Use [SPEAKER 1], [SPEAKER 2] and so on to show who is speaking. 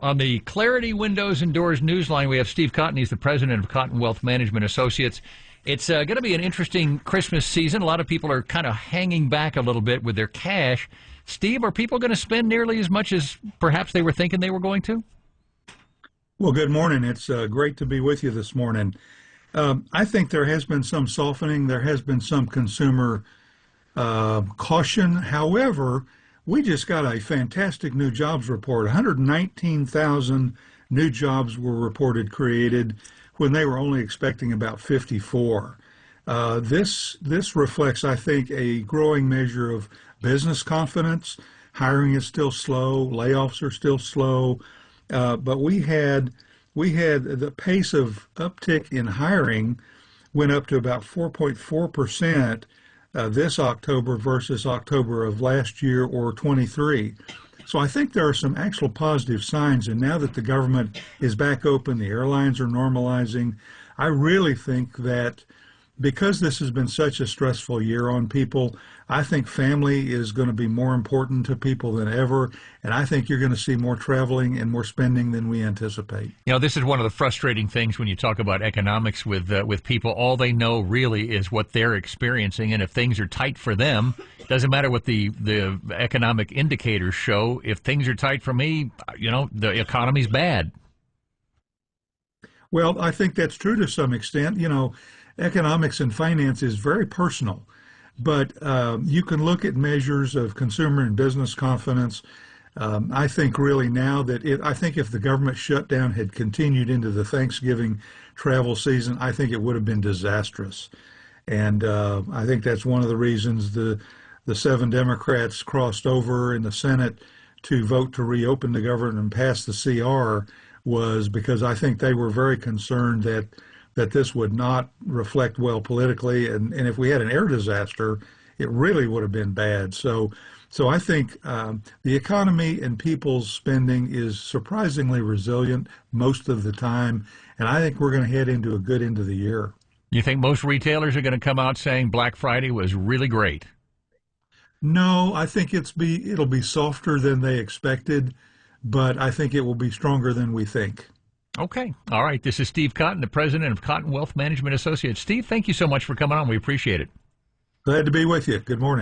[SPEAKER 1] On the Clarity Windows and Doors Newsline, we have Steve Cotton. He's the president of Cotton Wealth Management Associates. It's going to be an interesting Christmas season. A lot of people are kind of hanging back a little bit with their cash. Steve, are people going to spend nearly as much as perhaps they were thinking they were going to?
[SPEAKER 2] Well, good morning. It's great to be with you this morning. I think there has been some softening. There has been some consumer caution. However, we just got a fantastic new jobs report. 119,000 new jobs were reported created when they were only expecting about 54. This reflects, I think, a growing measure of business confidence. Hiring is still slow. Layoffs are still slow. But we had the pace of uptick in hiring went up to about 4.4% this October versus October of last year or 23. So I think there are some actual positive signs. And now that the government is back open, the airlines are normalizing, I really think that because this has been such a stressful year on people, I think family is going to be more important to people than ever, and I think you're going to see more traveling and more spending than we anticipate.
[SPEAKER 1] You know, this is one of the frustrating things when you talk about economics with people. All they know really is what they're experiencing, and if things are tight for them, it doesn't matter what the economic indicators show. If things are tight for me, you know, the economy's bad.
[SPEAKER 2] Well, I think that's true to some extent. You know, economics and finance is very personal, but you can look at measures of consumer and business confidence. I think really now that I think if the government shutdown had continued into the Thanksgiving travel season, I think it would have been disastrous. And I think that's one of the reasons the 7 Democrats crossed over in the Senate to vote to reopen the government and pass the CR was because I think they were very concerned that this would not reflect well politically, and if we had an air disaster, it really would have been bad. So I think the economy and people's spending is surprisingly resilient most of the time, and I think we're going to head into a good end of the year.
[SPEAKER 1] You think most retailers are going to come out saying Black Friday was really great?
[SPEAKER 2] No, I think it'll be softer than they expected, but I think it will be stronger than we think.
[SPEAKER 1] Okay. All right. This is Steve Cotton, the president of Cotton Wealth Management Associates. Steve, thank you so much for coming on. We appreciate it.
[SPEAKER 2] Glad to be with you. Good morning.